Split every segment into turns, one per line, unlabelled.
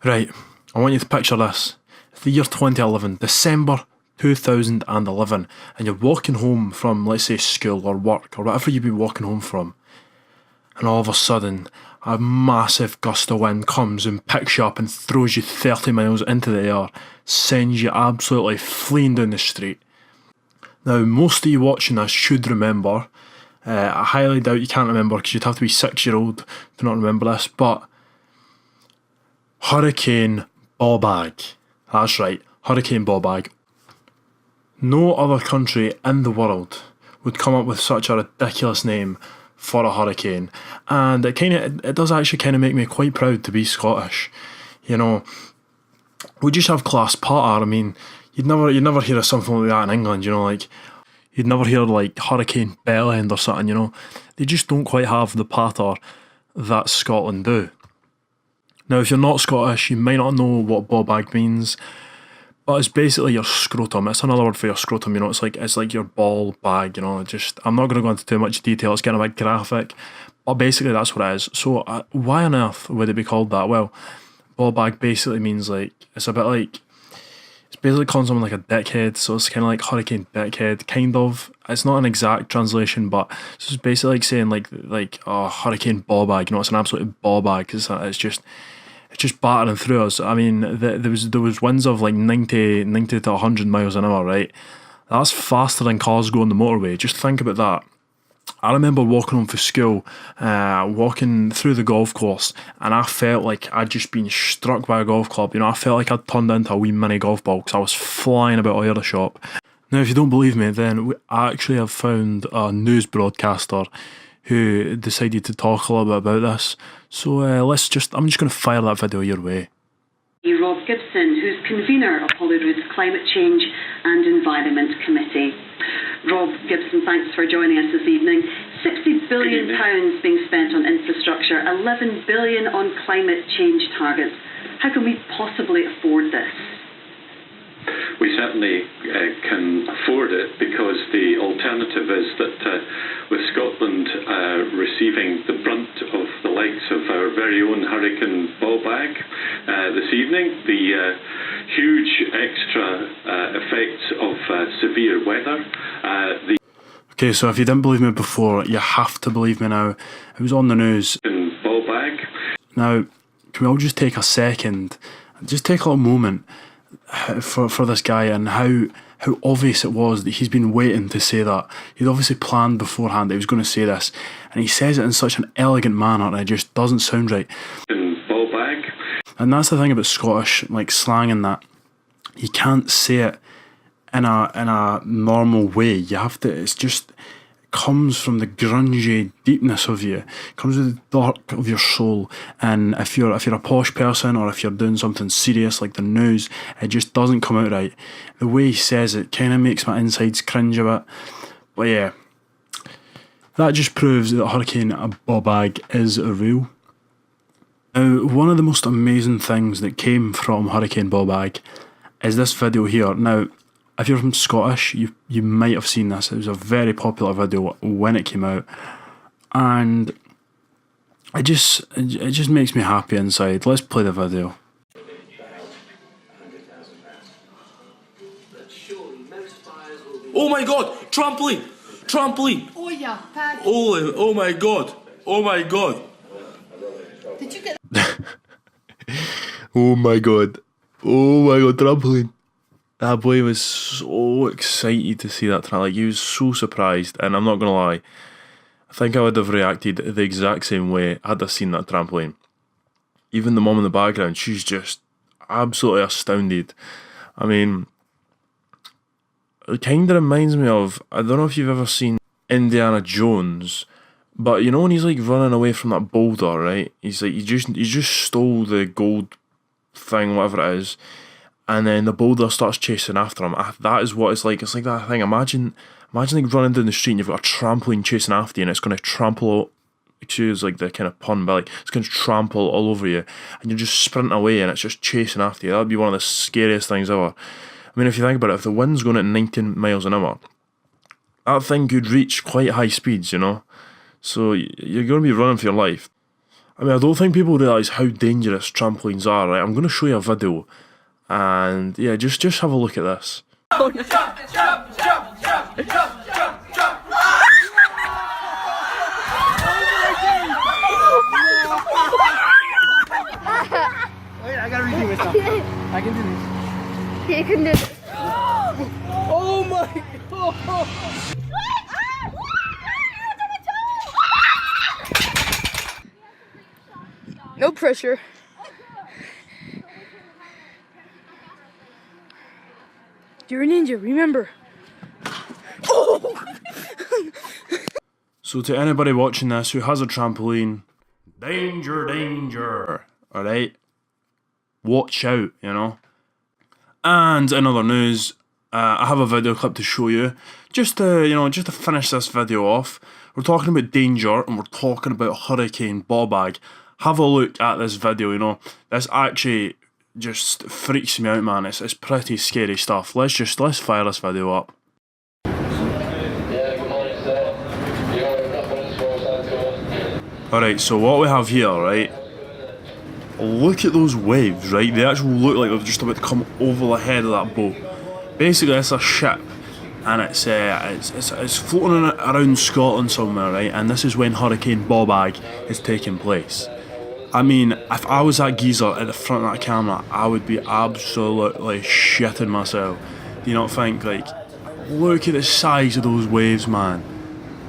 Right, I want you to picture this. It's the year 2011, December 2011, and you're walking home from, let's say, school or work or whatever you've been walking home from, and all of a sudden, a massive gust of wind comes and picks you up and throws you 30 miles into the air, sends you absolutely fleeing down the street. Now, most of you watching this should remember. I highly doubt you can't remember because you'd have to be 6-year-old to not remember this, but Hurricane Bawbag. That's right, Hurricane Bawbag. No other country in the world would come up with such a ridiculous name for a hurricane, and it does actually kind of make me quite proud to be Scottish. You know, we just have class patter. I mean, you'd never hear of something like that in England. You know, like you'd never hear like Hurricane Bellend or something. You know, they just don't quite have the patter that Scotland do. Now, if you're not Scottish, you might not know what bawbag means, but it's basically your scrotum. It's another word for your scrotum. You know, it's like your ball bag. You know, I'm not going to go into too much detail. It's kind of a bit graphic, but basically that's what it is. So why on earth would it be called that? Well, bawbag basically means like it's basically calling someone like a dickhead. So it's kind of like hurricane dickhead, kind of. It's not an exact translation, but it's just basically like saying like hurricane bawbag. You know, it's an absolute bawbag because it's just battering through us. I mean, there was winds of like 90 to 100 miles an hour, right? That's faster than cars go on the motorway. Just think about that. I remember walking home from school, walking through the golf course, and I felt like I'd just been struck by a golf club. You know, I felt like I'd turned into a wee mini golf ball because I was flying about all the shop. Now, if you don't believe me, then I actually have found a news broadcaster who decided to talk a little bit about this. So I'm just going to fire that video your way.
Rob Gibson, who's convener of Holyrood's Climate Change and Environment Committee. Rob Gibson, thanks for joining us this evening. £60 billion being spent on infrastructure, £11 billion on climate change targets. How can we possibly afford this?
We certainly can afford it because the alternative is that with Scotland receiving the brunt of the likes of our very own Hurricane Bawbag this evening, the huge extra effects of severe weather.
Okay, so if you didn't believe me before, you have to believe me now. It was on the news.
Bawbag.
Now, can we all just take a second, just take a little moment for this guy and how obvious it was that he's been waiting to say that. He'd obviously planned beforehand that he was going to say this, and he says it in such an elegant manner and it just doesn't sound right.
Bawbag.
And that's the thing about Scottish like slang and that. You can't say it in a normal way. You have to, it comes from the grungy deepness of you. It comes with the dark of your soul. And if you're a posh person or if you're doing something serious like the news, it just doesn't come out right. The way he says it kind of makes my insides cringe a bit. But yeah, that just proves that Hurricane Bawbag is real. Now, one of the most amazing things that came from Hurricane Bawbag is this video here. Now, if you're from Scottish, you might have seen this. It was a very popular video when it came out, and it just makes me happy inside. Let's play the video.
Oh my God! Trampoline!
Oh yeah, Pat.
Oh my God! Oh my God!
Did you get
Oh my God! Oh my God! Trampoline! That boy was so excited to see that trampoline. Like, he was so surprised, and I'm not gonna lie, I think I would have reacted the exact same way had I seen that trampoline. Even the mum in the background, she's just absolutely astounded. I mean, it kind of reminds me of, I don't know if you've ever seen Indiana Jones, but you know when he's like running away from that boulder, right? He's like, he just stole the gold thing, whatever it is. And then the boulder starts chasing after him. That is what it's like. It's like that thing. Imagine like running down the street and you've got a trampoline chasing after you and it's going to trample, excuse like the kind of pun, but like it's going to trample all over you and you're just sprinting away and it's just chasing after you. That would be one of the scariest things ever. I mean, if you think about it, if the wind's going at 19 miles an hour, that thing could reach quite high speeds, you know? So you're going to be running for your life. I mean, I don't think people realise how dangerous trampolines are, right? I'm going to show you a video, and yeah, just have a look at this.
Wait, I gotta redo myself. I can do this.
You can do this.
Oh my god!
No pressure. You're a ninja, remember.
So to anybody watching this who has a trampoline, danger, danger, alright? Watch out, you know? And in other news, I have a video clip to show you, just to finish this video off. We're talking about danger, and we're talking about Hurricane Bawbag. Have a look at this video, you know. This actually just freaks me out, man. It's pretty scary stuff. Let's fire this video up. Alright, so what we have here, right? Look at those waves, right? They actually look like they're just about to come over the head of that boat. Basically, it's a ship, and it's floating around Scotland somewhere, right? And this is when Hurricane Bawbag is taking place. I mean, if I was that geezer at the front of that camera, I would be absolutely shitting myself. Do you not think? Like, look at the size of those waves, man.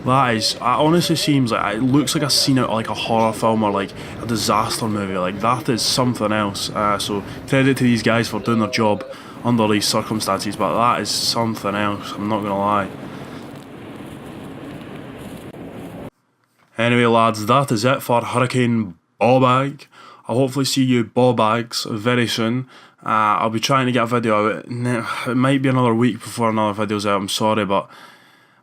That is, it honestly seems like, it looks like a scene out of like a horror film or like a disaster movie. Like, that is something else. So credit to these guys for doing their job under these circumstances, but that is something else, I'm not gonna lie. Anyway lads, that is it for Hurricane Bawbag. I'll hopefully see you Bawbags very soon. I'll be trying to get a video out. It might be another week before another video's out, I'm sorry, but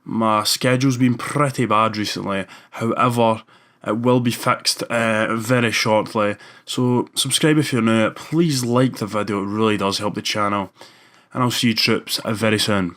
my schedule's been pretty bad recently. However, it will be fixed very shortly. So subscribe if you're new. Please like the video, it really does help the channel. And I'll see you troops very soon.